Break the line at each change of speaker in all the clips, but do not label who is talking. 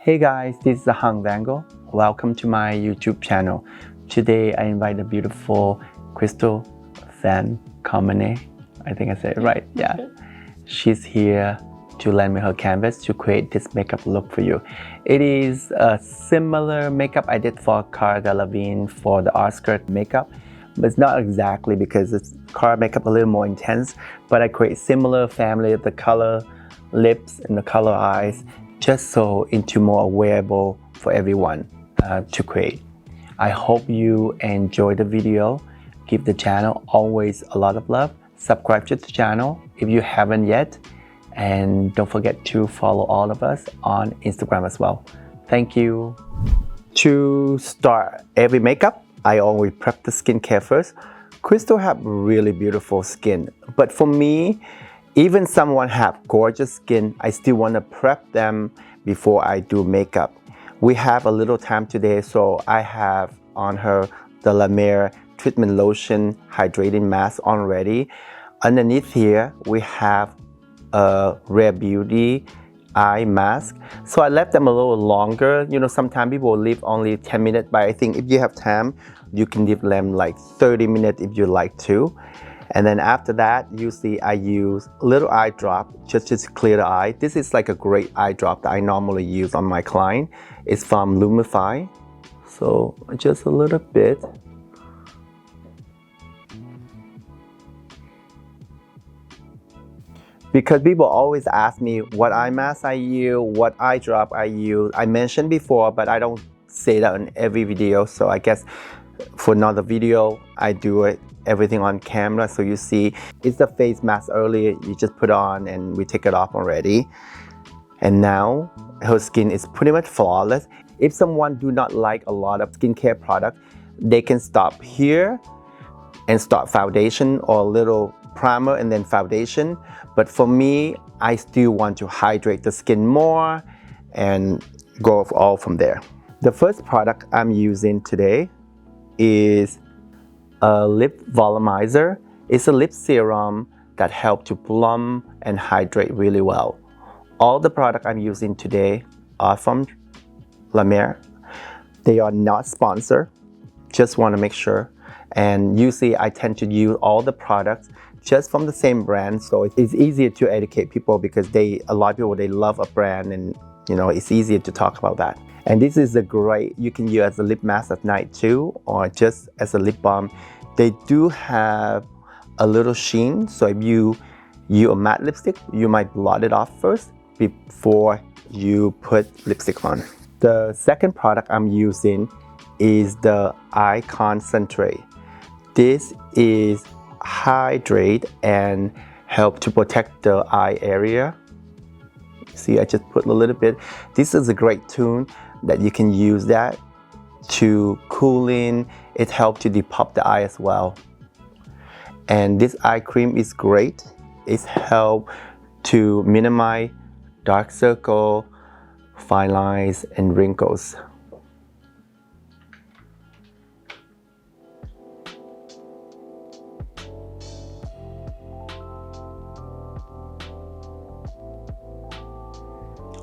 Hey guys, this is Vanngo. Welcome to my YouTube channel. Today I invite the beautiful Crystal Vanngo. I think I said it right, yeah. She's here to lend me her canvas to create this makeup look for you. It is a similar makeup I did for Cara Delevingne for the art skirt makeup, but it's not exactly because it's Cara makeup a little more intense, but I create similar family of the color lips and the color eyes, just so into more wearable for everyone to create. I hope you enjoy the video. Give the channel always a lot of love. Subscribe to the channel if you haven't yet, and don't forget to follow all of us on Instagram as well. Thank you. To start every makeup, I always prep the skincare first. Crystal have really beautiful skin, but for me, even someone have gorgeous skin, I still want to prep them before I do makeup. We have a little time today, so I have on her the La Mer treatment lotion hydrating mask already. Underneath here, we have a Rare Beauty eye mask. So I left them a little longer. You know, sometimes people leave only 10 minutes, but I think if you have time, you can leave them like 30 minutes if you like to. And then after that, usually I use a little eye drop just to clear the eye. This is like a great eye drop that I normally use on my client. It's from Lumify. So just a little bit. Because people always ask me what eye mask I use, what eye drop I use. I mentioned before, but I don't say that in every video. So I guess for another video, I do it everything on camera, so you see it's the face mask earlier you just put on and we take it off already. And now her skin is pretty much flawless. If someone do not like a lot of skincare product, they can stop here and start foundation or a little primer and then foundation. But for me, I still want to hydrate the skin more and go all from there. The first product I'm using today is a lip volumizer. It's a lip serum that helps to plump and hydrate really well. All the products I'm using today are from La Mer. They are not sponsored, just want to make sure. And usually I tend to use all the products just from the same brand, so it's easier to educate people because a lot of people, they love a brand, and you know, it's easier to talk about that. And this is a great, you can use as a lip mask at night too, or just as a lip balm. They do have a little sheen, so if you use a matte lipstick, you might blot it off first before you put lipstick on. The second product I'm using is the eye concentrate. This is hydrate and help to protect the eye area. See, I just put a little bit. This is a great tool that you can use that to cool in. It helps to depuff the eye as well. And this eye cream is great. It helps to minimize dark circle, fine lines, and wrinkles.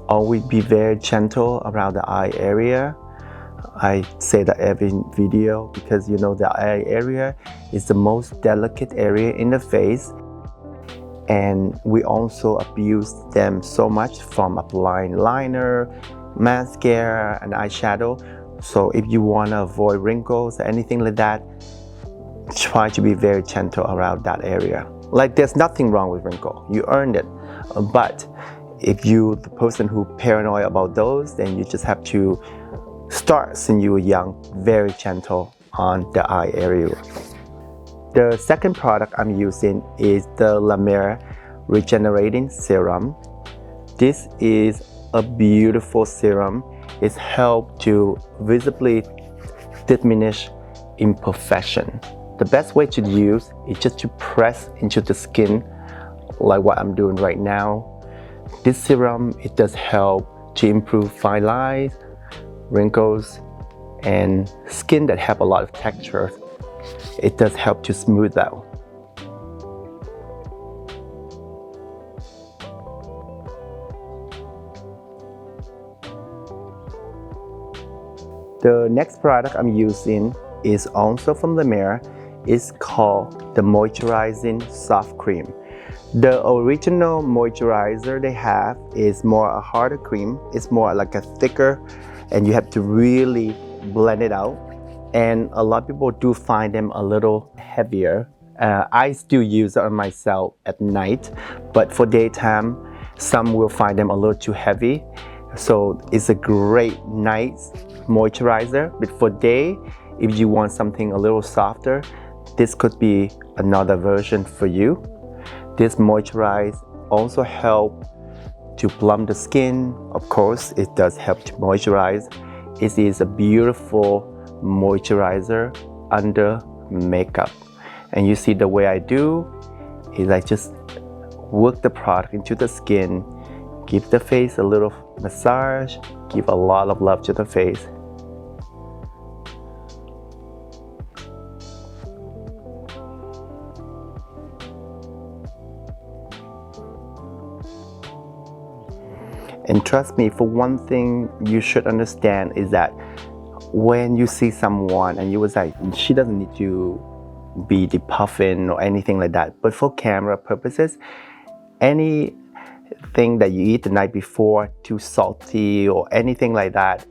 Always be very gentle around the eye area. I say that every video because you know the eye area is the most delicate area in the face, and we also abuse them so much from applying liner, mascara, and eyeshadow. So if you want to avoid wrinkles or anything like that, try to be very gentle around that area. Like, there's nothing wrong with wrinkle, you earned it. But if you the person who paranoid about those, then you just have to start since you were young, very gentle on the eye area. The second product I'm using is the La Mer Regenerating Serum. This is a beautiful serum. It helps to visibly diminish imperfection. The best way to use is just to press into the skin like what I'm doing right now. This serum, it does help to improve fine lines, wrinkles, and skin that have a lot of texture. It does help to smooth out. The next product I'm using is also from La Mer. It's called the Moisturizing Soft Cream. The original moisturizer they have is more a harder cream. It's more like a thicker, and you have to really blend it out. And a lot of people do find them a little heavier. I still use it on myself at night, but for daytime, some will find them a little too heavy. So it's a great night moisturizer, but for day, if you want something a little softer, this could be another version for you. This moisturize also help to plump the skin. Of course, it does help to moisturize. It is a beautiful moisturizer under makeup. And you see the way I do is I just work the product into the skin, give the face a little massage, give a lot of love to the face. And trust me, for one thing you should understand is that when you see someone and you was like, she doesn't need to be depuffing or anything like that, but for camera purposes, anything that you eat the night before too salty or anything like that,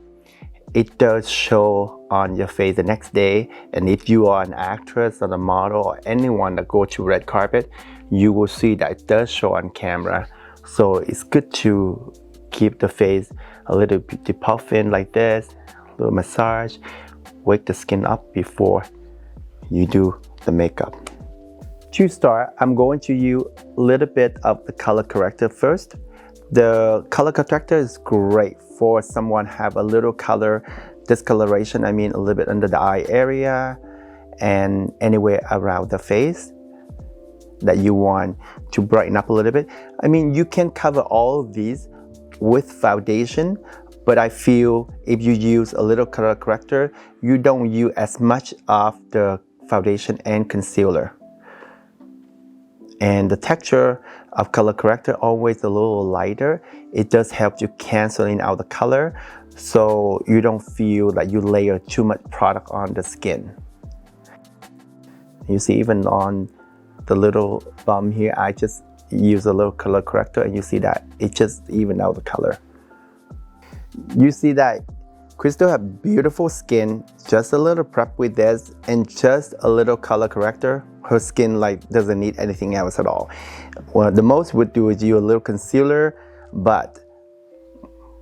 it does show on your face the next day. And if you are an actress or a model or anyone that go to red carpet, you will see that it does show on camera. So it's good to keep the face a little bit depuffing like this, a little massage, wake the skin up before you do the makeup. To start, I'm going to use a little bit of the color corrector first. The color corrector is great for someone have a little color discoloration, I mean a little bit under the eye area and anywhere around the face that you want to brighten up a little bit. I mean, you can cover all of these with foundation, but I feel if you use a little color corrector, you don't use as much of the foundation and concealer. And the texture of color corrector always a little lighter. It does help you canceling out the color, so you don't feel that you layer too much product on the skin. You see, even on the little bum here, I just use a little color corrector, and you see that it just even out the color. You see that Crystal have beautiful skin, just a little prep with this and just a little color corrector. Her skin like doesn't need anything else at all. Well, the most would do is use a little concealer, but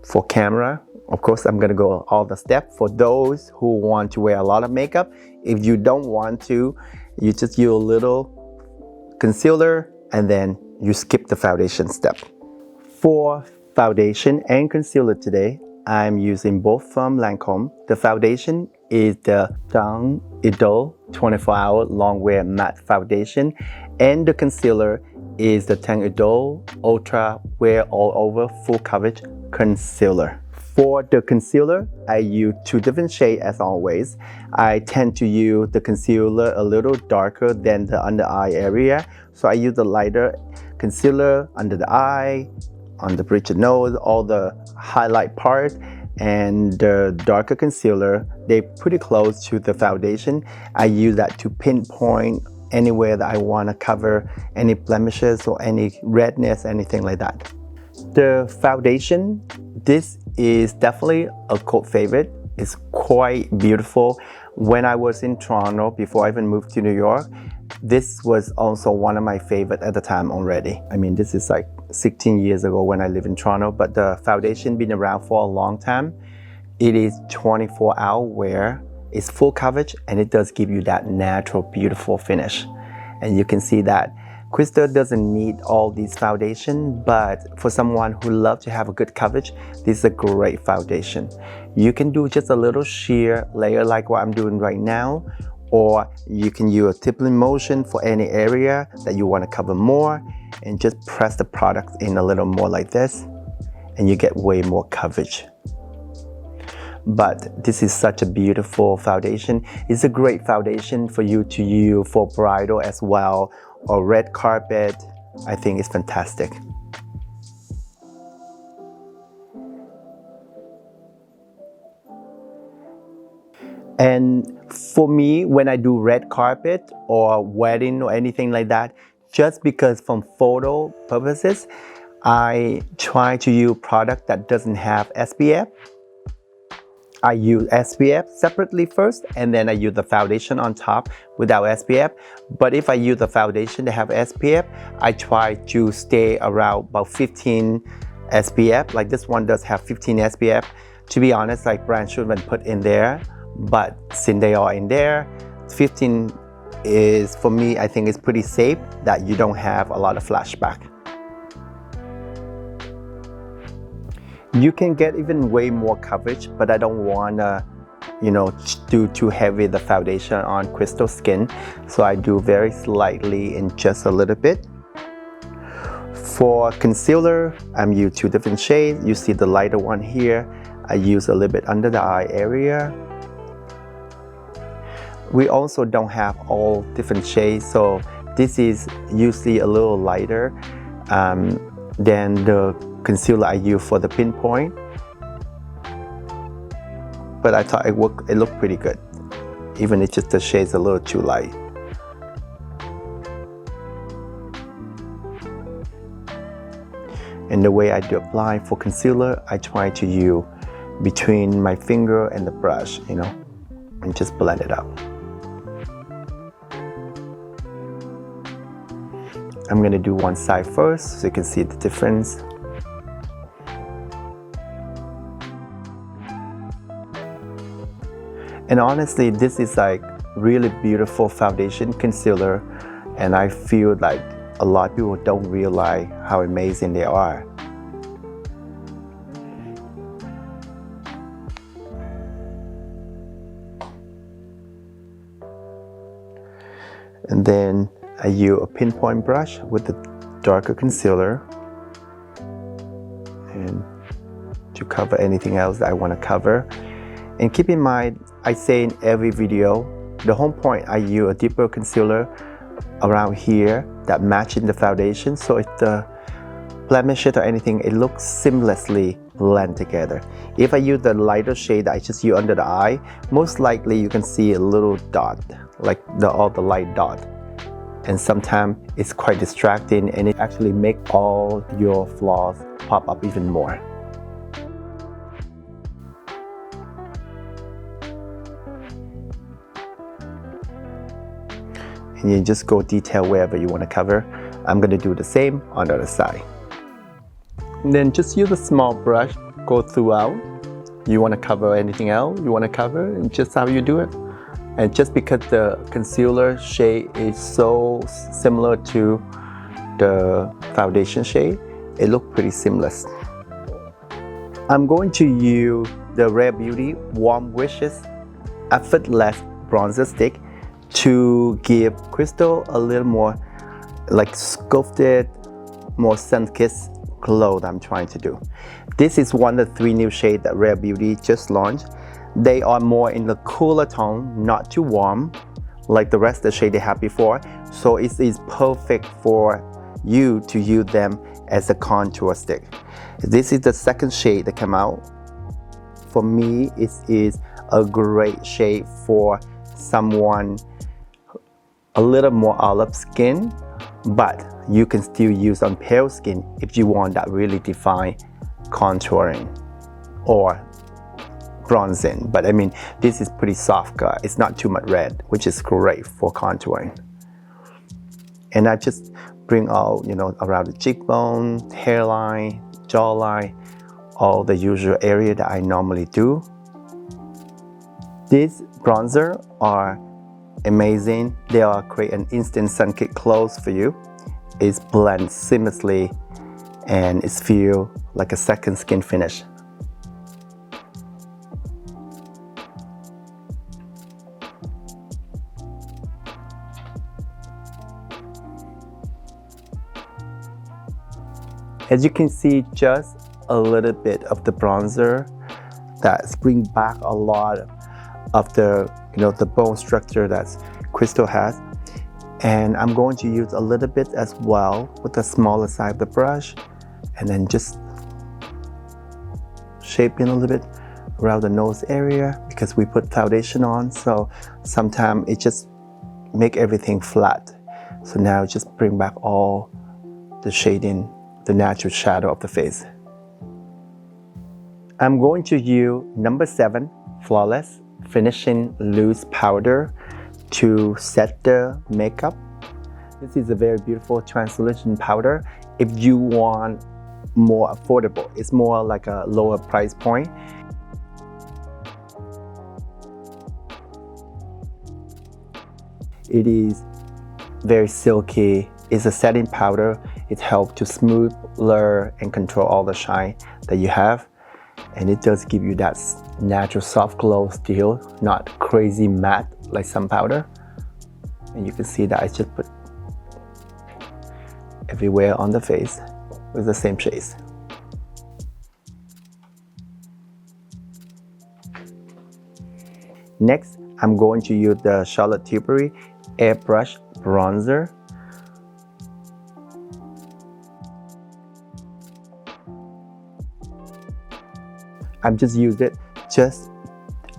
for camera, of course, I'm gonna go all the steps. For those who want to wear a lot of makeup, if you don't want to, you just use a little concealer and then you skip the foundation step. For foundation and concealer today, I'm using both from Lancome. The foundation is the Teint Idole 24-hour long wear matte foundation, and the concealer is the Teint Idole Ultra Wear All Over Full Coverage Concealer. For the concealer, I use two different shades as always. I tend to use the concealer a little darker than the under eye area, so I use the lighter concealer under the eye, on the bridge of nose, all the highlight parts, and the darker concealer, they're pretty close to the foundation. I use that to pinpoint anywhere that I want to cover any blemishes or any redness, anything like that. The foundation, this is definitely a cult favorite. It's quite beautiful. When I was in Toronto, before I even moved to New York, this was also one of my favorite at the time already. I mean, this is like 16 years ago when I lived in Toronto, but the foundation been around for a long time. It is 24-hour wear, it's full coverage, and it does give you that natural, beautiful finish. And you can see that Crystal doesn't need all these foundation, but for someone who loves to have a good coverage, this is a great foundation. You can do just a little sheer layer like what I'm doing right now, or you can use a tippling motion for any area that you want to cover more and just press the product in a little more like this, and you get way more coverage. But this is such a beautiful foundation. It's a great foundation for you to use for bridal as well, or red carpet. I think it's fantastic. And for me, when I do red carpet or wedding or anything like that, just because from photo purposes, I try to use product that doesn't have SPF. I use SPF separately first, and then I use the foundation on top without SPF. But if I use the foundation that have SPF, I try to stay around about 15 SPF. Like this one does have 15 SPF. To be honest, like brand shouldn't put in there, but since they are in there, 15 is, for me, I think it's pretty safe that you don't have a lot of flashback. You can get even way more coverage, but I don't wanna, do too heavy the foundation on crystal skin. So I do very slightly in just a little bit. For concealer, I'm using 2 different shades. You see the lighter one here. I use a little bit under the eye area. We also don't have all different shades, so this is usually a little lighter than the concealer I use for the pinpoint, but I thought it looked pretty good, even if just the shade's a little too light. And the way I do apply for concealer, I try to use between my finger and the brush, and just blend it out. I'm gonna do one side first so you can see the difference. And honestly, this is like really beautiful foundation concealer, and I feel like a lot of people don't realize how amazing they are. And then I use a pinpoint brush with the darker concealer and to cover anything else that I want to cover. And keep in mind, I say in every video, the whole point I use a deeper concealer around here that matches the foundation, so if the blemishes or anything, it looks seamlessly blend together. If I use the lighter shade that I just use under the eye, most likely you can see a little dot, like all the light dot. And sometimes it's quite distracting, and it actually makes all your flaws pop up even more. And you just go detail wherever you want to cover. I'm going to do the same on the other side. And then just use a small brush, go throughout. You want to cover anything else you want to cover, and just how you do it. And just because the concealer shade is so similar to the foundation shade, it looks pretty seamless. I'm going to use the Rare Beauty Warm Wishes Effortless Bronzer Stick to give crystal a little more like sculpted, more sun-kissed glow that I'm trying to do. This is one of the 3 new shades that Rare Beauty just launched. They are more in the cooler tone, not too warm like the rest of the shade they had before. So it is perfect for you to use them as a contour stick. This is the second shade that came out. For me, it is a great shade for someone a little more olive skin, but you can still use on pale skin if you want that really defined contouring or bronzing. But I mean, this is pretty soft color. It's not too much red, which is great for contouring. And I just bring out, around the cheekbone, hairline, jawline, all the usual area that I normally do. These bronzer are amazing. They are create an instant sun-kissed glow for you. It blends seamlessly and it feels like a second skin finish. As you can see, just a little bit of the bronzer that brings back a lot of the the bone structure that crystal has. And I'm going to use a little bit as well with the smaller side of the brush, and then just shape in a little bit around the nose area because we put foundation on, so sometimes it just make everything flat. So now just bring back all the shading, the natural shadow of the face. I'm going to use number 7 Flawless Finishing Loose Powder to set the makeup. This is a very beautiful translucent powder. If you want more affordable, it's more like a lower price point. It is very silky. It's a setting powder. It helps to smooth, blur, and control all the shine that you have. And it does give you that natural soft glow still, not crazy matte like some powder. And you can see that I just put everywhere on the face with the same shades. Next, I'm going to use the Charlotte Tilbury Airbrush Bronzer. I'm just use it, just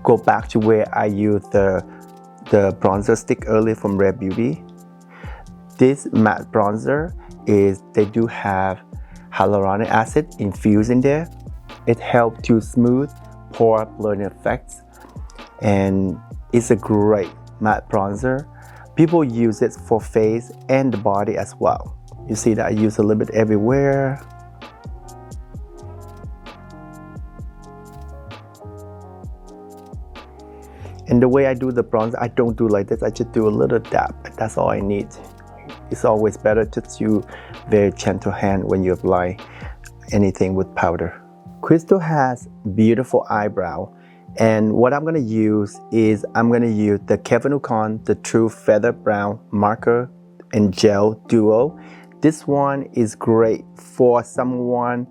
go back to where I used the bronzer stick earlier from Rare Beauty. This matte bronzer is, they do have hyaluronic acid infused in there. It helps to smooth pore blurring effects, and it's a great matte bronzer. People use it for face and the body as well. You see that I use a little bit everywhere. And the way I do the bronzer, I don't do like this, I just do a little dab. That's all I need. It's always better to use very gentle hand when you apply anything with powder. Crystal has beautiful eyebrow, and what I'm gonna use is I'm gonna use the Kevyn Aucoin, the True Feather Brown Marker and Gel Duo. This one is great for someone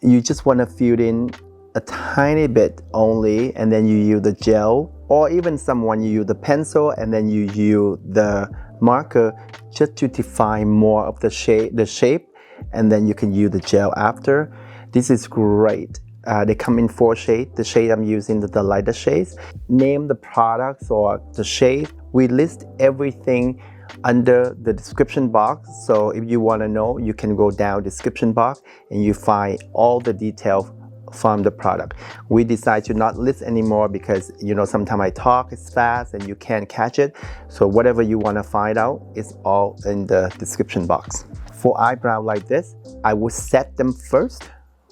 you just wanna fill in a tiny bit only, and then you use the gel, or even someone you use the pencil and then you use the marker just to define more of the shape, and then you can use the gel after. This is great. They come in 4 shades. The shade I'm using is the lighter shades. Name the products or the shade. We list everything under the description box, so if you want to know, you can go down description box and you find all the details from the product. We decide to not list anymore because, you know, sometimes I talk, it's fast and you can't catch it. So whatever you want to find out is all in the description box. For eyebrow like this, I would set them first.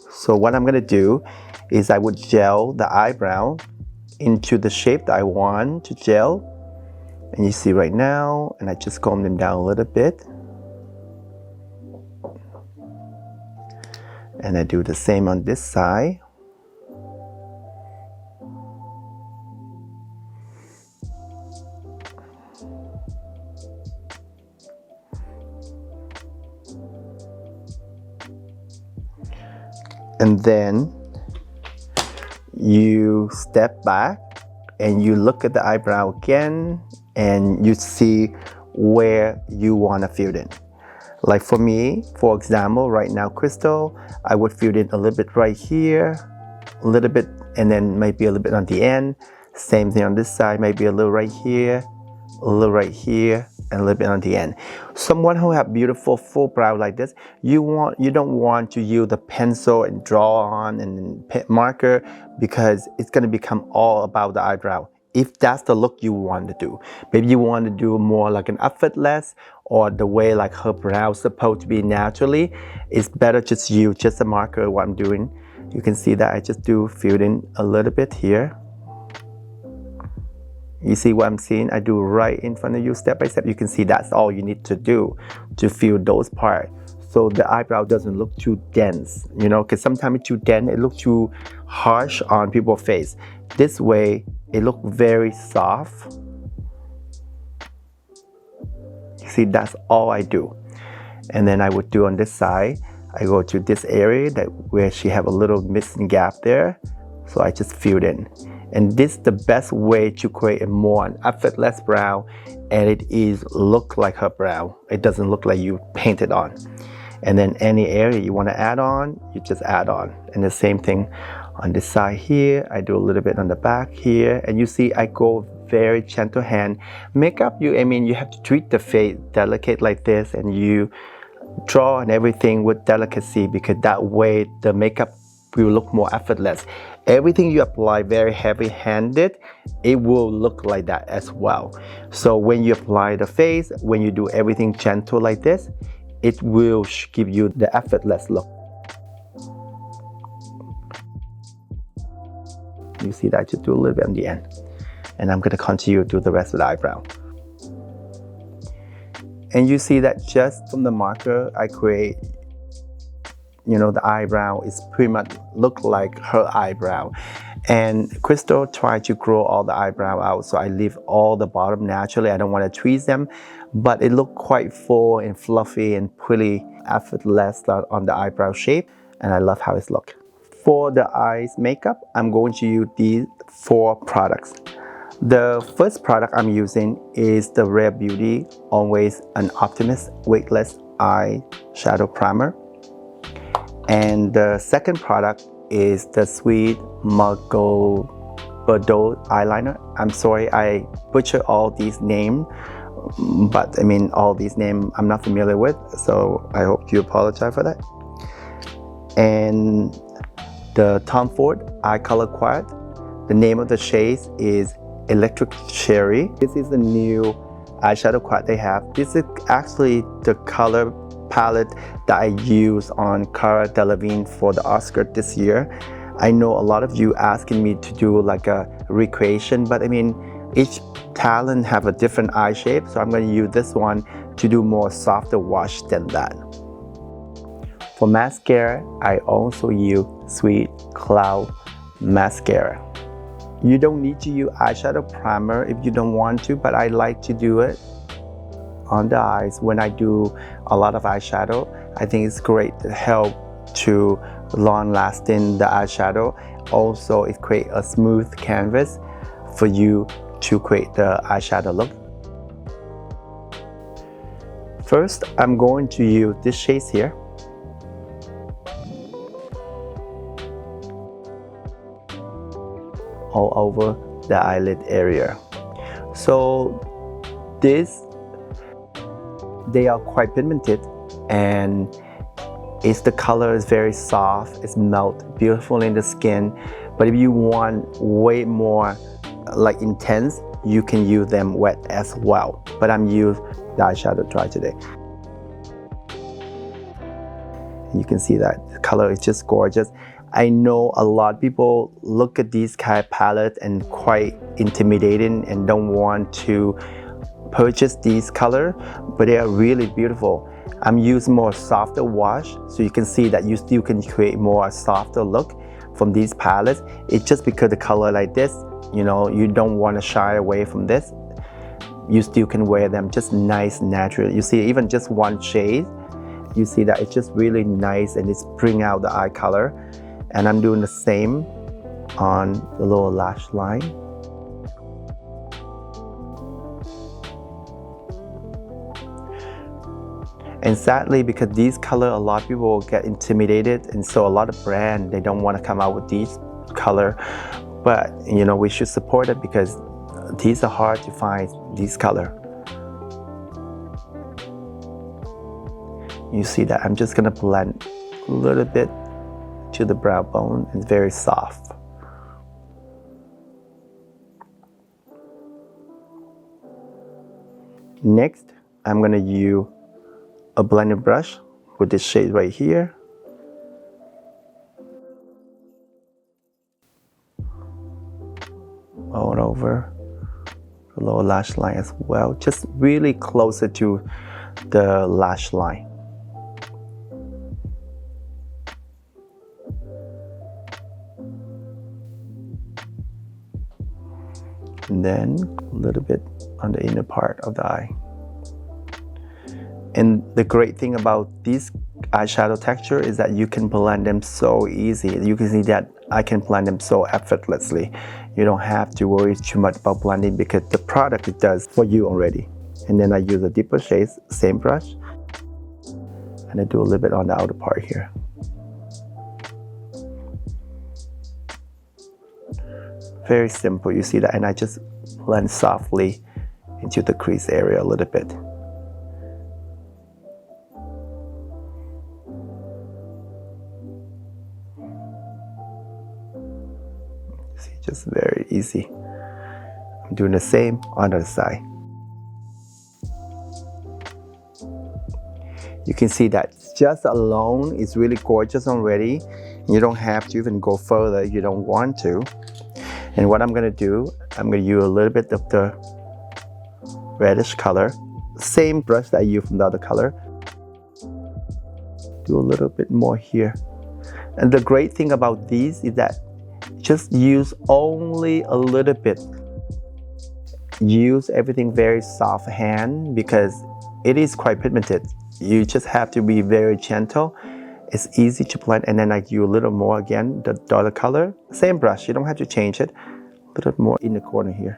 So what I'm going to do is I would gel the eyebrow into the shape that I want to gel. And you see right now, and I just comb them down a little bit. And I do the same on this side. And then you step back and you look at the eyebrow again and you see where you want to fill in. Like for me, for example, right now, Crystal, I would fill in a little bit right here, a little bit, and then maybe a little bit on the end. Same thing on this side, maybe a little right here, a little right here, and a little bit on the end. Someone who have beautiful full brow like this, you don't want to use the pencil and draw on and marker, because it's going to become all about the eyebrow. If that's the look you want to do, maybe you want to do more like an effortless, or the way like her brow is supposed to be naturally, it's better just use just a marker. What I'm doing, you can see that I just do fill in a little bit here. You see what I'm seeing? I do right in front of you, step by step. You can see that's all you need to do to fill those parts, so the eyebrow doesn't look too dense, you know, because sometimes it's too dense, it looks too harsh on people's face. This way, it looks very soft. You see, that's all I do. And then I would do on this side, I go to this area where she have a little missing gap there, so I just filled in. And this is the best way to create a more effortless brow, and it is look like her brow. It doesn't look like you painted on. And then any area you want to add on, you just add on. And the same thing On this side here, I do a little bit on the back here, and you see I go very gentle hand. Makeup, I mean, you have to treat the face delicate like this, and you draw and everything with delicacy, because that way the makeup will look more effortless. Everything you apply very heavy-handed, it will look like that as well. So when you apply the face, when you do everything gentle like this, it will give you the effortless look. You see that I just do a little bit on the end, and I'm going to continue to do the rest of the eyebrow. And you see that just from the marker I create, you know, the eyebrow is pretty much look like her eyebrow. And Crystal tried to grow all the eyebrow out, so I leave all the bottom naturally. I don't want to tweeze them, but it looked quite full and fluffy and pretty effortless on the eyebrow shape, and I love how it's look. For the eyes makeup, I'm going to use these 4 products. The first product I'm using is the Rare Beauty Always an Optimist Weightless Eye Shadow Primer. And the second product is the Sweet Margot Bordeaux Eyeliner. I'm sorry I butchered all these names, but I mean all these names I'm not familiar with, so I hope you apologize for that. And the Tom Ford Eye Color Quad. The name of the shades is Electric Cherry. This is the new eyeshadow quad they have. This is actually the color palette that I use on Cara Delevingne for the Oscar this year. I know a lot of you asking me to do like a recreation, but I mean each talent have a different eye shape, so I'm going to use this one to do more softer wash than that. For mascara, I also use Sweet Cloud Mascara. You don't need to use eyeshadow primer if you don't want to, but I like to do it on the eyes when I do a lot of eyeshadow. I think it's great to help to long lasting the eyeshadow. Also, it creates a smooth canvas for you to create the eyeshadow look. First, I'm going to use this shades here. All over the eyelid area. So they are quite pigmented, and the color is very soft. It's melt beautifully in the skin. But if you want way more like intense, you can use them wet as well. But I'm using the eyeshadow dry today. You can see that the color is just gorgeous. I know a lot of people look at these kind of palettes and quite intimidating and don't want to purchase these color, but they are really beautiful. I'm using more softer wash, so you can see that you still can create more softer look from these palettes. It's just because the color like this, you know, you don't want to shy away from this. You still can wear them just nice, natural. You see even just one shade, you see that it's just really nice and it's bring out the eye color. And I'm doing the same on the lower lash line. And sadly, because these color, a lot of people get intimidated, and so a lot of brands, they don't want to come out with these color. But you know, we should support it because these are hard to find, these color. You see that I'm just gonna blend a little bit to the brow bone. It's very soft. Next, I'm going to use a blending brush with this shade right here. All over the lower lash line as well, just really closer to the lash line. And then a little bit on the inner part of the eye. And the great thing about this eyeshadow texture is that you can blend them so easy. You can see that I can blend them so effortlessly. You don't have to worry too much about blending because the product it does for you already. And then I use a deeper shades, same brush, and I do a little bit on the outer part here. Very simple, you see that? And I just blend softly into the crease area a little bit. See, just very easy. I'm doing the same on the other side. You can see that just alone is really gorgeous already. You don't have to even go further if you don't want to. And what I'm gonna do, I'm gonna use a little bit of the reddish color. Same brush that I used from the other color. Do a little bit more here. And the great thing about these is that just use only a little bit. Use everything very soft hand because it is quite pigmented. You just have to be very gentle. It's easy to blend, and then I do a little more again, the other color. Same brush, you don't have to change it. A little more in the corner here.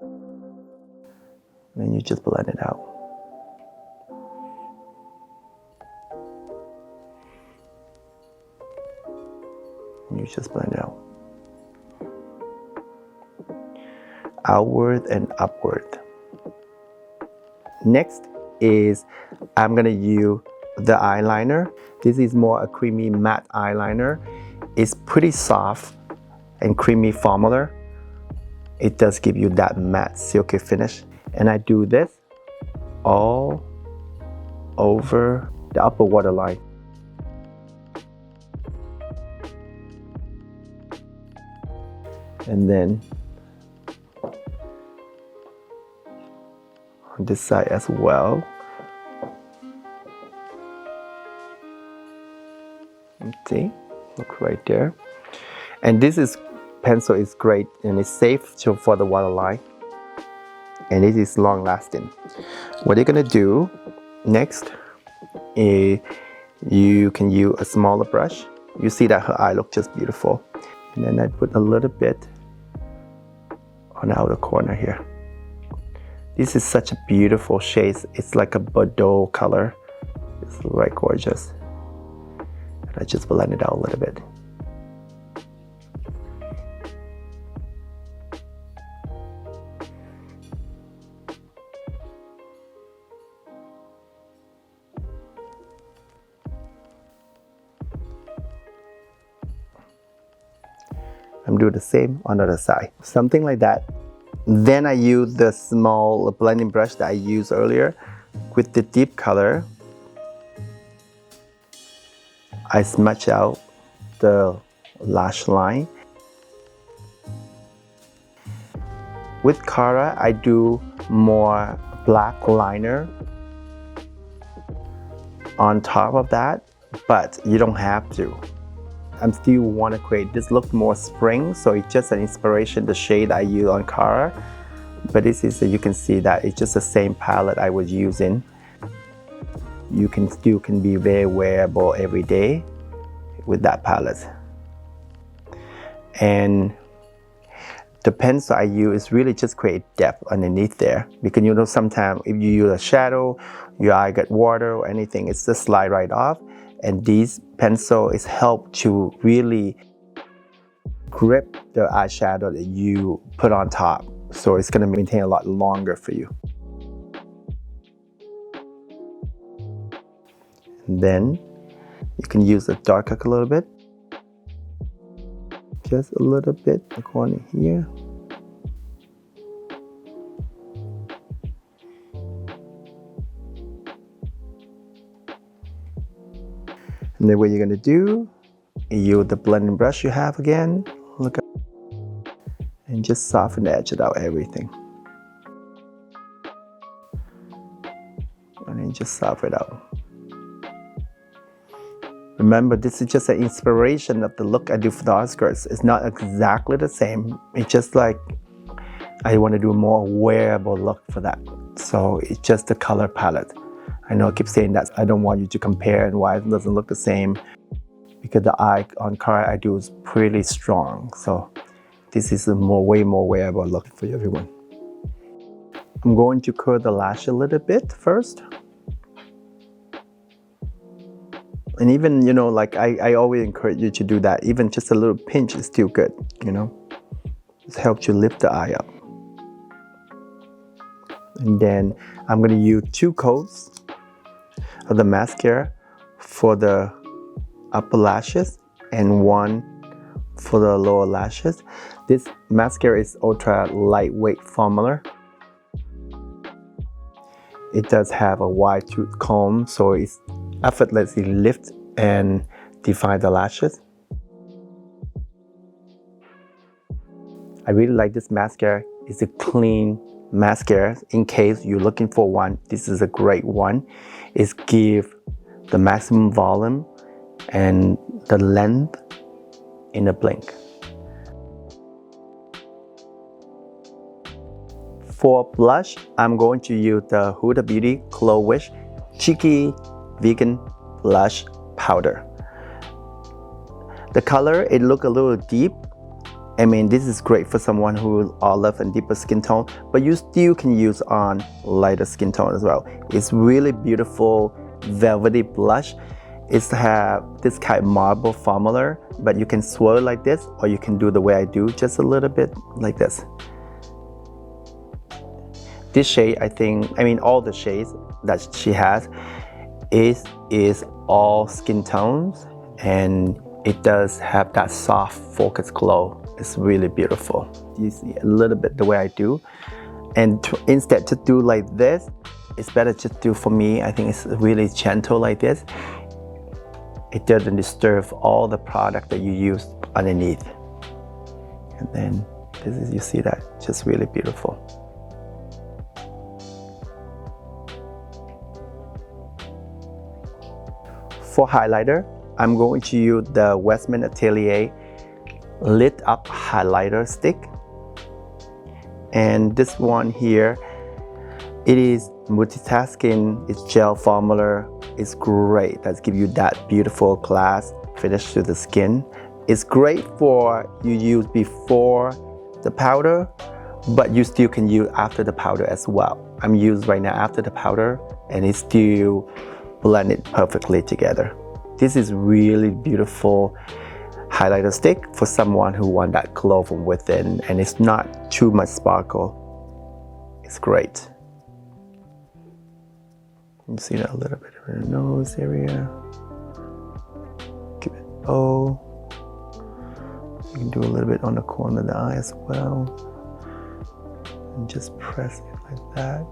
And then you just blend it out. And you just blend it out. Outward and upward. Next is I'm gonna use the eyeliner. This is more a creamy matte eyeliner. It's pretty soft and creamy formula. It does give you that matte silky finish. And I do this all over the upper waterline. And then on this side as well. See, look right there. And this pencil is great and it's safe for the waterline. And it is long lasting. What you're gonna do next is you can use a smaller brush. You see that her eye looks just beautiful. And then I put a little bit on the outer corner here. This is such a beautiful shade. It's like a Bordeaux color. It's right gorgeous. And I just blend it out a little bit. I'm doing the same on the other side. Something like that. Then I use the small blending brush that I used earlier with the deep color. I smudge out the lash line. With Cara, I do more black liner on top of that, but you don't have to. I still want to create this look more spring, so it's just an inspiration, the shade I use on Cara. But this is, you can see that it's just the same palette I was using. You can still be very wearable every day with that palette. And the pencil I use is really just create depth underneath there. Because you know sometimes if you use a shadow, your eye get water or anything, it's just slide right off. And these pencil is help to really grip the eyeshadow that you put on top. So it's gonna maintain a lot longer for you. And then you can use the darker a little bit. Just a little bit, the corner here. And then what you're gonna do, you use the blending brush you have again, look up, and just soften the edge out everything. And then just soften it out. Remember, this is just an inspiration of the look I do for the outskirts. It's not exactly the same. It's just like, I want to do a more wearable look for that. So it's just the color palette. I know I keep saying that. I don't want you to compare and why it doesn't look the same. Because the eye on Cara I do is pretty strong. So this is a way more wearable look for everyone. I'm going to curl the lash a little bit first. And even, you know, like I always encourage you to do that. Even just a little pinch is still good, you know. It helps you lift the eye up. And then I'm going to use 2 coats of the mascara for the upper lashes and 1 for the lower lashes. This mascara is ultra lightweight formula. It does have a wide tooth comb, so it effortlessly lifts and defines the lashes. I really like this mascara. It's a clean mascara. In case you're looking for one, this is a great one. It gives the maximum volume and the length in a blink. For blush, I'm going to use the Huda Beauty Glow Wish Cheeky Vegan Blush Powder. The color, it looks a little deep. I mean, this is great for someone who olive and deeper skin tone, but you still can use on lighter skin tone as well. It's really beautiful, velvety blush. It's have this kind of marble formula, but you can swirl like this, or you can do the way I do, just a little bit like this. This shade, I mean all the shades that she has is all skin tones, and it does have that soft focus glow. It's really beautiful. You see a little bit the way I do, and instead to do like this, it's better just do, for me, I think it's really gentle like this. It doesn't disturb all the product that you use underneath. And then this is, you see that, just really beautiful. For highlighter, I'm going to use the Westman Atelier Lit Up Highlighter Stick. And this one here, it is multitasking, it's gel formula. It's great. That gives you that beautiful glass finish to the skin. It's great for you use before the powder, but you still can use after the powder as well. I'm using right now after the powder, and it's still blended perfectly together. This is really beautiful highlighter stick for someone who wants that glow from within, and it's not too much sparkle. It's great. You see that a little bit in the nose area. Give it O. You can do a little bit on the corner of the eye as well. And just press it like that.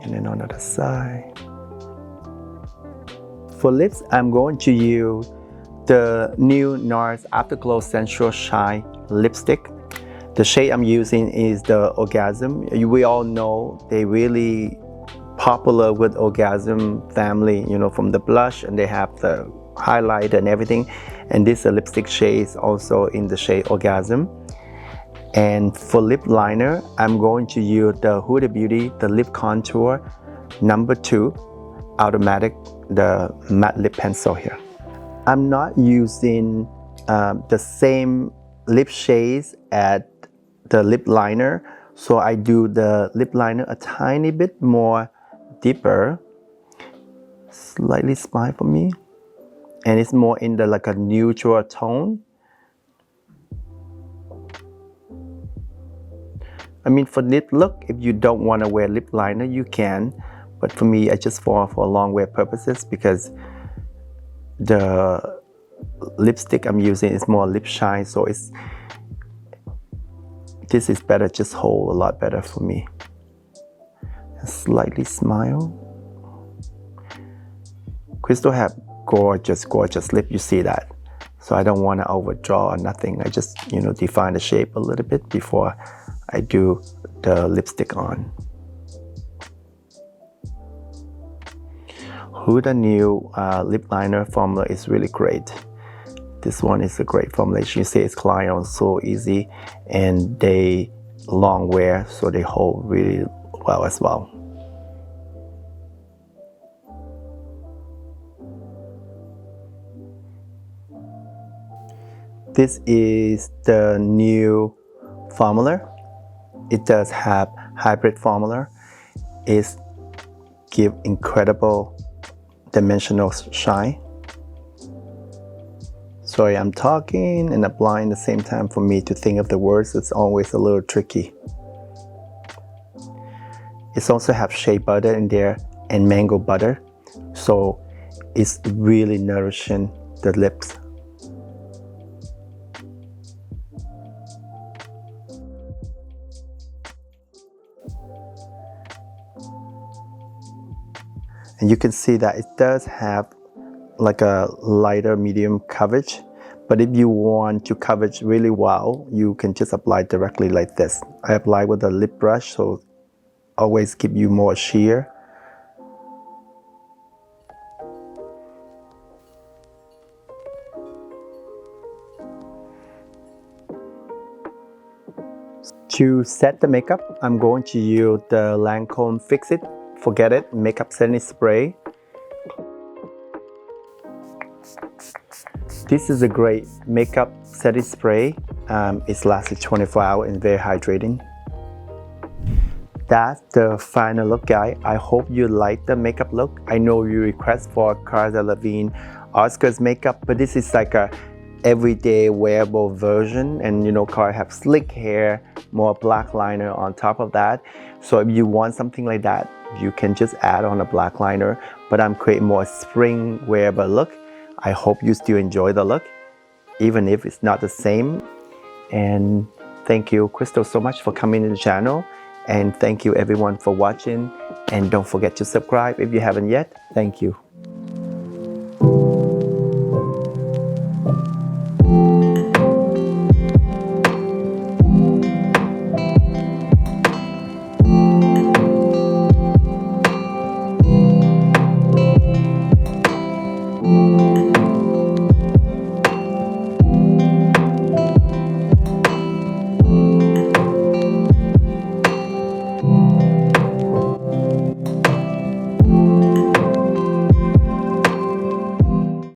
And then on the other side. For lips, I'm going to use the new NARS Afterglow Sensual Shine lipstick. The shade I'm using is the Orgasm. We all know they really popular with Orgasm family, you know, from the blush, and they have the highlight and everything. And this lipstick shade is also in the shade Orgasm. And for lip liner, I'm going to use the Huda Beauty, the Lip Contour number 2 Automatic, the matte lip pencil here. I'm not using the same lip shades as the lip liner, so I do the lip liner a tiny bit more deeper, slightly smile for me, and it's more in the like a neutral tone. I mean, for lip look, if you don't want to wear lip liner, you can, but for me, I just for long wear purposes, because the lipstick I'm using is more lip shine, so this is better, just hold a lot better for me. And slightly smile. Crystal have gorgeous lip, you see that. So I don't want to overdraw or nothing. I just, you know, define the shape a little bit before I do the lipstick on. Huda new lip liner formula is really great. This one is a great formulation. You see it's glide on so easy, and they long wear, so they hold really well as well. This is the new formula. It does have hybrid formula. It gives incredible dimensional shine. Sorry, I'm talking and applying at the same time. For me to think of the words, it's always a little tricky. It's also have shea butter in there and mango butter, so it's really nourishing the lips. And you can see that it does have like a lighter medium coverage, but if you want to coverage really well, you can just apply directly like this. I apply with a lip brush, so always give you more sheer. To set the makeup, I'm going to use the Lancome Fix It, Forget It makeup setting spray. This is a great makeup setting spray. It lasts 24 hours and very hydrating. That's the final look, guys. I hope you like the makeup look. I know you request for Cara Delevingne Oscars makeup, but this is like a everyday wearable version, and you know, Cara have slick hair, more black liner on top of that. So if you want something like that, you can just add on a black liner, but I'm creating more spring wearable look. I hope you still enjoy the look, even if it's not the same. And thank you, Crystal, so much for coming to the channel. And thank you everyone for watching. And don't forget to subscribe if you haven't yet. Thank you.